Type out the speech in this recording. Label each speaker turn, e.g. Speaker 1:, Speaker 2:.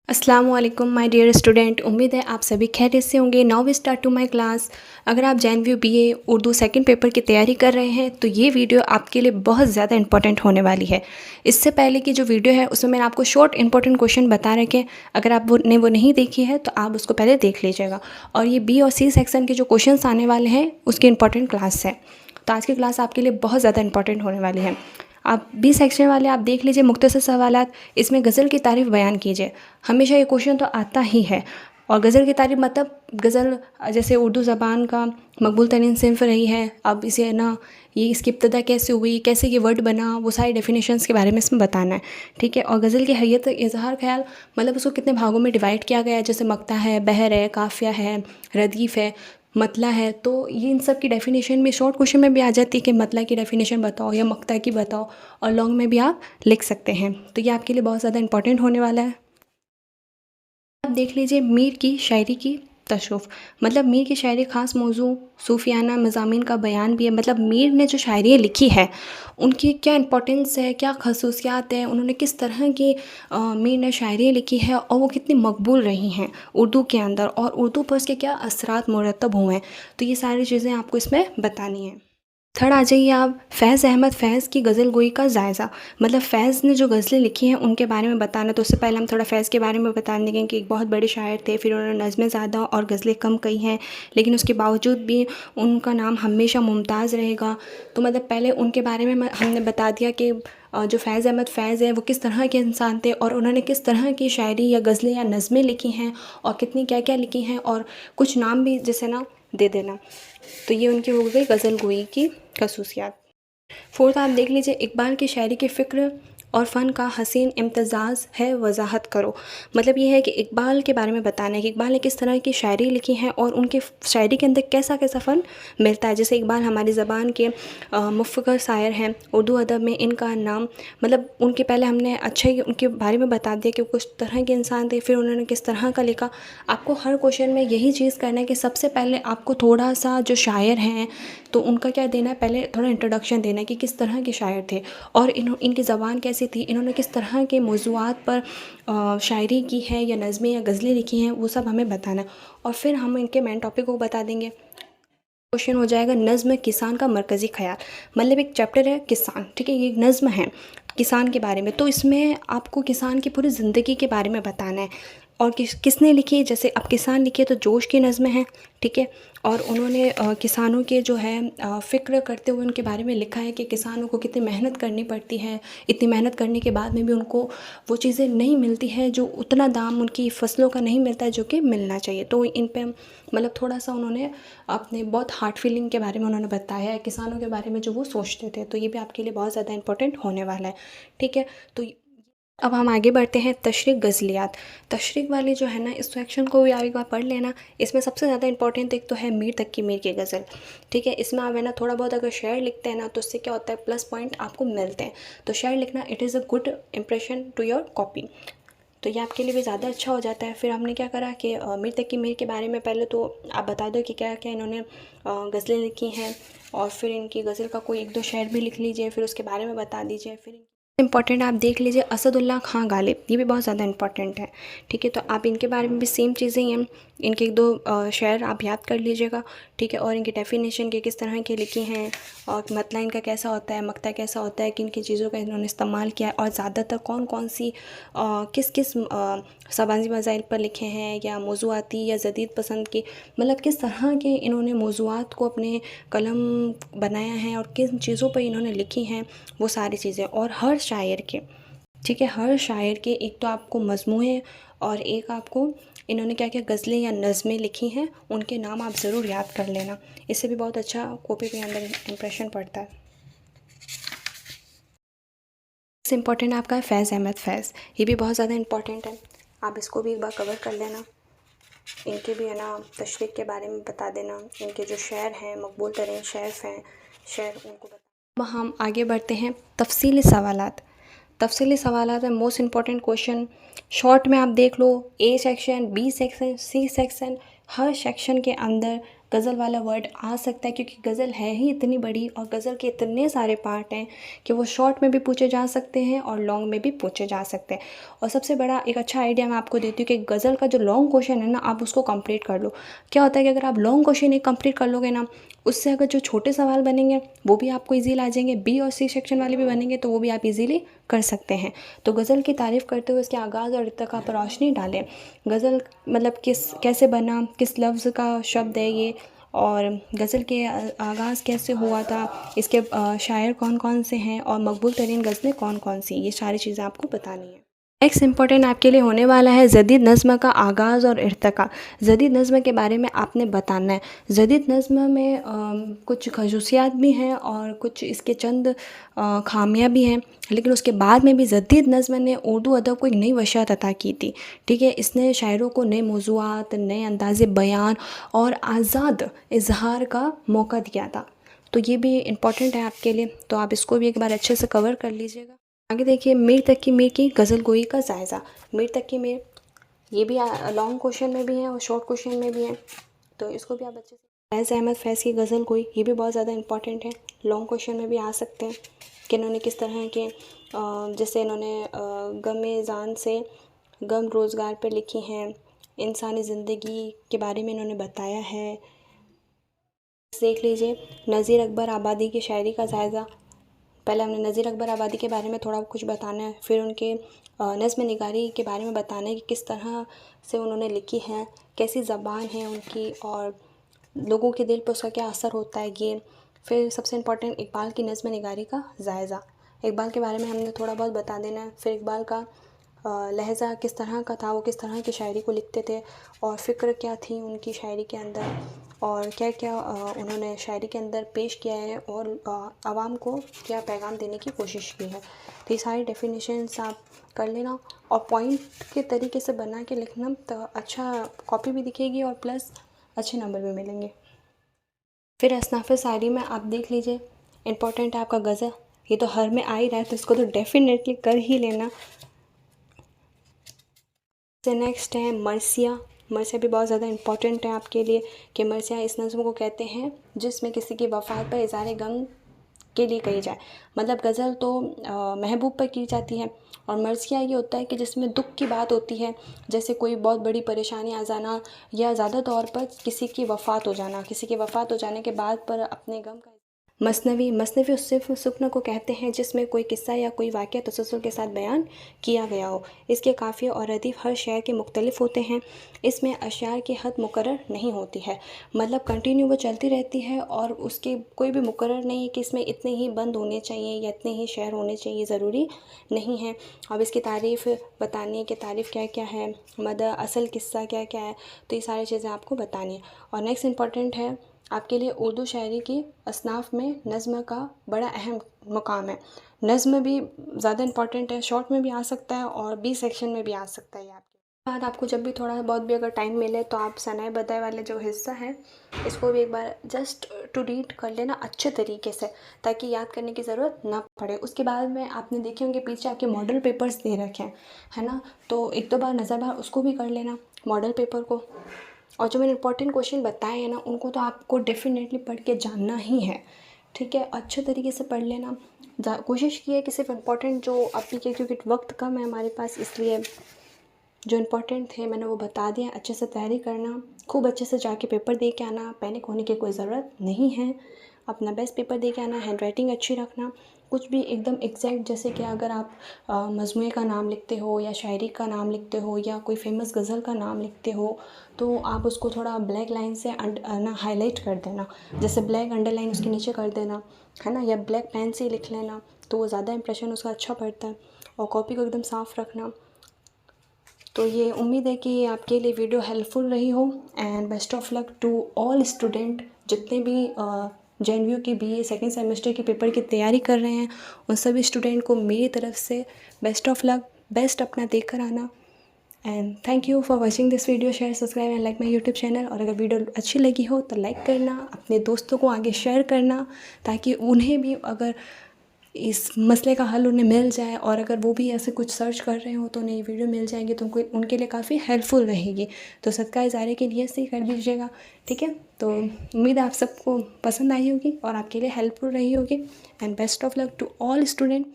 Speaker 1: अस्सलाम वालेकुम my dear student. उम्मीद है आप सभी खैरियत से होंगे। Now we start to my class. अगर आप JNVU BA Urdu second paper की तैयारी कर रहे हैं तो ये वीडियो आपके लिए बहुत ज़्यादा इंपॉर्टेंट होने वाली है। इससे पहले की जो वीडियो है उसमें मैंने आपको शॉर्ट इंपॉर्टेंट क्वेश्चन बता रखे हैं। अगर आप वो नहीं देखी है तो आप उसको पहले देख लीजिएगा। और ये B और C सेक्शन के जो क्वेश्चन आने वाले हैं उसकी इंपॉर्टेंट क्लास है। तो आज की क्लास आपके लिए बहुत ज़्यादा इंपॉर्टेंट होने वाली है। आप B सेक्शन वाले आप देख लीजिए, मुख्तसर सवालात, इसमें गज़ल की तारीफ़ बयान कीजिए। हमेशा ये क्वेश्चन तो आता ही है। और गज़ल की तारीफ़ मतलब गज़ल जैसे उर्दू ज़बान का मकबूल तरीन सिन्फ़ रही है, अब इसे है ना, ये इसकी इब्तिदा कैसे हुई, कैसे ये वर्ड बना, वो सारी डेफिनेशंस के बारे में इसमें बताना है। ठीक है। और गज़ल की हैयत इज़हार ख्याल मतलब उसको कितने भागों में डिवाइड किया गया है, जैसे मक्ता है, बहर है, काफ़िया है, रदीफ़ है, मतला है। तो ये इन सब की डेफिनेशन में शॉर्ट क्वेश्चन में भी आ जाती है कि मतला की डेफिनेशन बताओ या मक्ता की बताओ, और लॉन्ग में भी आप लिख सकते हैं। तो ये आपके लिए बहुत ज़्यादा इंपॉर्टेंट होने वाला है। अब देख लीजिए मीर की शायरी की तशरीफ़। मतलब मीर की शायरी ख़ास मौजू सूफियाना मज़ामीन का बयान भी है। मतलब मीर ने जो शायरियाँ लिखी है उनकी क्या इंपॉर्टेंस है, क्या खसूसियात हैं, उन्होंने किस तरह की मीर ने शायरियाँ लिखी है और वो कितनी मकबूल रही हैं उर्दू के अंदर, और उर्दू पर उसके क्या असरात मुरतब हुए हैं। तो ये सारी चीज़ें आपको इसमें बतानी है। थर्ड आ जाइए आप, फ़ैज़ अहमद फ़ैज़ की गज़ल गोई का जायज़ा। मतलब फ़ैज़ ने जो गज़लें लिखी हैं उनके बारे में बताना। तो उससे पहले हम थोड़ा फ़ैज़ के बारे में बता देंगे कि एक बहुत बड़े शायर थे, फिर उन्होंने नज़्में ज़्यादा और गज़लें कम कही हैं, लेकिन उसके बावजूद भी उनका नाम हमेशा मुमताज़ रहेगा। तो मतलब पहले उनके बारे में हमने बता दिया कि जो फ़ैज़ अहमद फ़ैज़ है वो किस तरह के इंसान थे, और उन्होंने किस तरह की शायरी या गज़लें या नज़्में लिखी हैं, और कितनी क्या क्या लिखी हैं, और कुछ नाम भी जैसे ना दे देना। तो ये उनकी हो गई गज़ल गोई की खसूसियात। फोर्थ आप देख लीजिए, इकबाल की शायरी के फ़िक्र और फ़न का हसीन इम्तज़ाज़ है, वज़ाहत करो। मतलब ये है कि इकबाल के बारे में बताना है कि इकबाल ने किस तरह की शायरी लिखी है और उनकी शायरी के अंदर कैसा कैसा फ़न मिलता है। जैसे इकबाल हमारी ज़बान के मुफ़क्किर शायर हैं उर्दू अदब में। इनका नाम मतलब उनके पहले हमने अच्छा ही उनके बारे में बता दिया कि वो कुछ तरह के इंसान थे, फिर उन्होंने किस तरह का लिखा। आपको हर क्वेश्चन में यही चीज़ करना है कि सबसे पहले आपको थोड़ा सा जो शायर हैं तो उनका क्या देना है, पहले थोड़ा इंट्रोडक्शन देना है कि किस तरह के शायर थे और इनकी ज़बान कैसी थी, इन्होंने किस तरह के मौज़ूआत पर शायरी की है या नज़में या गज़लें लिखी हैं, वो सब हमें बताना है। और फिर हम इनके मेन टॉपिक को बता देंगे। क्वेश्चन हो जाएगा नज़्म किसान का मरकज़ी ख़याल। मतलब एक चैप्टर है किसान, ठीक है, ये एक नज़्म है किसान के बारे में। तो इसमें आपको किसान की पूरी ज़िंदगी के बारे में बताना है। और किसने लिखी, जैसे अब किसान लिखी है तो जोश की नज़्म है, ठीक है। और उन्होंने किसानों के जो है फ़िक्र करते हुए उनके बारे में लिखा है कि किसानों को कितनी मेहनत करनी पड़ती है, इतनी मेहनत करने के बाद में भी उनको वो चीज़ें नहीं मिलती है, जो उतना दाम उनकी फ़सलों का नहीं मिलता है जो कि मिलना चाहिए। तो इन पे मतलब थोड़ा सा उन्होंने अपने बहुत हार्ट फीलिंग के बारे में उन्होंने बताया है, किसानों के बारे में जो वो सोचते थे। तो ये भी आपके लिए बहुत ज़्यादा इंपॉर्टेंट होने वाला है, ठीक है। तो अब हम आगे बढ़ते हैं तशरीक़ गज़लियात। तशरीक़ वाली जो है ना, इस सेक्शन को भी आप एक बार पढ़ लेना। इसमें सबसे ज़्यादा इंपॉर्टेंट एक तो है मीर तकी मीर की गज़ल, ठीक है। इसमें आप है ना थोड़ा बहुत अगर शेर लिखते हैं ना तो उससे क्या होता है, प्लस पॉइंट आपको मिलते हैं। तो शेर लिखना, it is a good impression to your copy. तो ये आपके लिए भी ज़्यादा अच्छा हो जाता है। फिर हमने क्या करा कि मीर तकी मीर के बारे में पहले तो आप बता दो कि क्या क्या इन्होंने गज़लें लिखी हैं, और फिर इनकी गज़ल का कोई एक दो शेर भी लिख लीजिए, फिर उसके बारे में बता दीजिए। फिर इंपॉर्टेंट आप देख लीजिए असदुल्ला खां गालिब, ये भी बहुत ज़्यादा इंपॉर्टेंट है, ठीक है। तो आप इनके बारे में भी सेम चीज़ें ही हैं, इनके एक दो शेर आप याद कर लीजिएगा, ठीक है। और इनकी डेफिनेशन के किस तरह की लिखी हैं, और मतला इनका कैसा होता है, मक्ता कैसा होता है, किन किन चीज़ों का इन्होंने इस्तेमाल किया है, और ज़्यादातर कौन कौन सी किस किस सबाजी मज़ाइल पर लिखे हैं, या मौज़ूआती या जदीद पसंद की, मतलब किस तरह के इन्होंने मौज़ूआत को अपने कलम बनाया है और किन चीज़ों पर इन्होंने लिखी हैं, वो सारी चीज़ें। और हर शायर के, ठीक है, हर शायर के एक तो आपको मजमूए और एक आपको इन्होंने क्या क्या गज़लें या नज़में लिखी हैं उनके नाम आप ज़रूर याद कर लेना। इससे भी बहुत अच्छा कॉपी के अंदर इंप्रेशन पड़ता है। इससे इम्पॉर्टेंट आपका है फ़ैज़ अहमद फ़ैज़, ये भी बहुत ज़्यादा इंपॉर्टेंट है, आप इसको भी एक बार कवर कर लेना। इनके भी है ना तशरीक़ के बारे में बता देना, इनके जो शेर हैं मकबूल तरीन शेर हैं, शेर उनको बता। अब हम आगे बढ़ते हैं तफसीली सवालात। तफसीली सवालात में मोस्ट इम्पॉर्टेंट क्वेश्चन शॉर्ट में आप देख लो, A section, B section, C section, हर सेक्शन के अंदर गज़ल वाला वर्ड आ सकता है, क्योंकि गज़ल है ही इतनी बड़ी और गज़ल के इतने सारे पार्ट हैं कि वो शॉर्ट में भी पूछे जा सकते हैं और लॉन्ग में भी पूछे जा सकते हैं। और सबसे बड़ा एक अच्छा आइडिया मैं आपको देती हूँ कि गज़ल का जो लॉन्ग क्वेश्चन है ना, आप उसको कंप्लीट कर लो। क्या होता है कि अगर आप लॉन्ग क्वेश्चन एक कंप्लीट कर लोगे ना, उससे अगर जो छोटे सवाल बनेंगे वो भी आपको ईज़िली आ जाएंगे, बी और सी सेक्शन वाले भी बनेंगे तो वो भी आप इजीली कर सकते हैं। तो गज़ल की तारीफ़ करते हुए इसके आगाज़ और इर्तिका पर रोशनी डालें। गज़ल मतलब कैसे बना, किस लफ्ज़ का शब्द है ये, और गज़ल के आगाज़ कैसे हुआ था, इसके शायर कौन कौन से हैं और मकबूल तरीन गज़लें कौन कौन सी, ये सारी चीज़ें आपको बतानी है। नेक्स्ट इंपॉर्टेंट आपके लिए होने वाला है जदीद नज़्म का आगाज़ और इर्तिका। जदीद नज़्म के बारे में आपने बताना है। जदीद नज़्म में कुछ खसूसियात भी हैं और कुछ इसके चंद खामियां भी हैं, लेकिन उसके बाद में भी जदीद नज़्म ने उर्दू अदब को एक नई वशात अता की थी। ठीक है, इसने शायरों को नए मौज़ूआत, नए अंदाज़े बयान और आज़ाद इजहार का मौका दिया था। तो ये भी इम्पॉर्टेंट है आपके लिए, तो आप इसको भी एक बार अच्छे से कवर कर लीजिएगा। आगे देखिए, मीर तकी मीर की गज़ल गोई का जायज़ा। मीर तकी मीर ये भी लॉन्ग क्वेश्चन में भी है और शॉर्ट क्वेश्चन में भी है, तो इसको भी आप अच्छे से। फैज़ अहमद फैज़ की गज़ल गोई, ये भी बहुत ज़्यादा इंपॉर्टेंट है, लॉन्ग क्वेश्चन में भी आ सकते हैं कि इन्होंने किस तरह के जैसे इन्होंने गम जान से गम रोज़गार पर लिखी हैं, इंसानी ज़िंदगी के बारे में इन्होंने बताया है। देख लीजिए, नज़ीर अकबर आबादी की शायरी का जायज़ा। पहले हमने नज़ीर अकबर आबादी के बारे में थोड़ा कुछ बताना है, फिर उनके नज़्म निगारी के बारे में बताना है कि किस तरह से उन्होंने लिखी है, कैसी ज़बान है उनकी और लोगों के दिल पर उसका क्या असर होता है ये। फिर सबसे इम्पोर्टेंट इकबाल की नज़्म निगारी का जायज़ा। इकबाल के बारे में हमने थोड़ा बहुत बता देना है। फिर इकबाल का लहज़ा किस तरह का था, वो किस तरह की शायरी को लिखते थे और फ़िक्र क्या थी उनकी शायरी के अंदर, और क्या क्या उन्होंने शायरी के अंदर पेश किया है और आवाम को क्या पैगाम देने की कोशिश की है। तो ये सारी डेफिनेशंस आप कर लेना और पॉइंट के तरीके से बना के लिखना, तो अच्छा कॉपी भी दिखेगी और प्लस अच्छे नंबर भी मिलेंगे। फिर असनाफ़ शायरी में आप देख लीजिए, इम्पोर्टेंट है आपका गज़ल, ये तो हर में आ ही रहा है तो इसको तो डेफिनेटली कर ही लेना। नेक्स्ट है मरसिया। मरसिया भी बहुत ज़्यादा इम्पॉर्टेंट है आपके लिए कि मरसिया इस नज़्म को कहते हैं जिसमें किसी की वफ़ात पर इज़हार गम के लिए कही जाए। मतलब गज़ल तो महबूब पर की जाती है और मरसिया ये होता है कि जिसमें दुख की बात होती है, जैसे कोई बहुत बड़ी परेशानी आ जाना या ज़्यादा तौर पर किसी की वफ़ात हो जाना, किसी की वफ़ात हो जाने के बाद पर अपने गम का। मसनवी उस सिर्फ़ सुकन को कहते हैं जिसमें कोई किस्सा या कोई वाक़या तसलसल के साथ बयान किया गया हो। इसके काफ़िया और रदीफ़ हर शेर के मुख्तलिफ़ होते हैं। इसमें अशआर की हद मुकर्रर नहीं होती है, मतलब कंटिन्यू वो चलती रहती है और उसके कोई भी मुकर्रर नहीं है कि इसमें इतने ही बंद होने चाहिए या इतने ही शेर होने चाहिए, ज़रूरी नहीं है। अब इसकी तारीफ़ बतानी है कि तारीफ़ क्या क्या है, मदा असल किस्सा क्या क्या है, तो ये सारी चीज़ें आपको बतानी है। और नेक्स्ट इम्पॉर्टेंट है आपके लिए उर्दू शायरी की असनाफ़ में नज़्म का बड़ा अहम मुकाम है। नज़्म भी ज़्यादा इम्पॉर्टेंट है, शॉर्ट में भी आ सकता है और बी सेक्शन में भी आ सकता है। आपके बाद आपको जब भी थोड़ा बहुत भी अगर टाइम मिले तो आप सनाए बदाए वाले जो हिस्सा है इसको भी एक बार जस्ट टू रीड कर लेना अच्छे तरीके से, ताकि याद करने की ज़रूरत ना पड़े। उसके बाद में आपने देखे होंगे पीछे आपके मॉडल पेपर्स दे रखे हैं, है ना, तो एक दो बार नज़र बार उसको भी कर लेना मॉडल पेपर को। और जो मैंने इंपॉर्टेंट क्वेश्चन बताए हैं ना, उनको तो आपको डेफिनेटली पढ़ के जानना ही है। ठीक है, अच्छे तरीके से पढ़ लेना। कोशिश की है कि सिर्फ इम्पॉर्टेंट जो अभी के, क्योंकि वक्त कम है हमारे पास, इसलिए जो इम्पोर्टेंट थे मैंने वो बता दिया। अच्छे से तैयारी करना, खूब अच्छे से जाके पेपर दे के आना, पैनिक होने की कोई ज़रूरत नहीं है। अपना बेस्ट पेपर दे के आना, हैंड राइटिंग अच्छी रखना, कुछ भी एकदम एग्जैक्ट, जैसे कि अगर आप मजमूए का नाम लिखते हो या शायरी का नाम लिखते हो या कोई फेमस गज़ल का नाम लिखते हो तो आप उसको थोड़ा ब्लैक लाइन से ना हाईलाइट कर देना, जैसे ब्लैक अंडरलाइन उसके नीचे कर देना, है ना, या ब्लैक पेन से लिख लेना, तो वो ज़्यादा इंप्रेशन उसका अच्छा पड़ता है। और कॉपी को एकदम साफ़ रखना। तो ये उम्मीद है कि आपके लिए वीडियो हेल्पफुल रही हो and best of luck to all student जितने भी JNVU की BA सेकेंड सेमेस्टर के पेपर की तैयारी कर रहे हैं, उन सभी स्टूडेंट को मेरी तरफ से बेस्ट ऑफ लक, बेस्ट अपना देख कर आना। And thank you for watching this video. Share, subscribe and like my YouTube channel. और अगर वीडियो अच्छी लगी हो तो लाइक करना, अपने दोस्तों को आगे शेयर करना, ताकि उन्हें भी अगर इस मसले का हल उन्हें मिल जाए, और अगर वो भी ऐसे कुछ सर्च कर रहे हो तो उन्हें ये वीडियो मिल जाएगी, तो उनके लिए काफ़ी हेल्पफुल रहेगी। तो सदका इजारे के लिए से ही कर दीजिएगा, ठीक है। तो उम्मीद है आप सबको पसंद आई होगी और आपके लिए हेल्पफुल रही होगी। And best of luck to all student.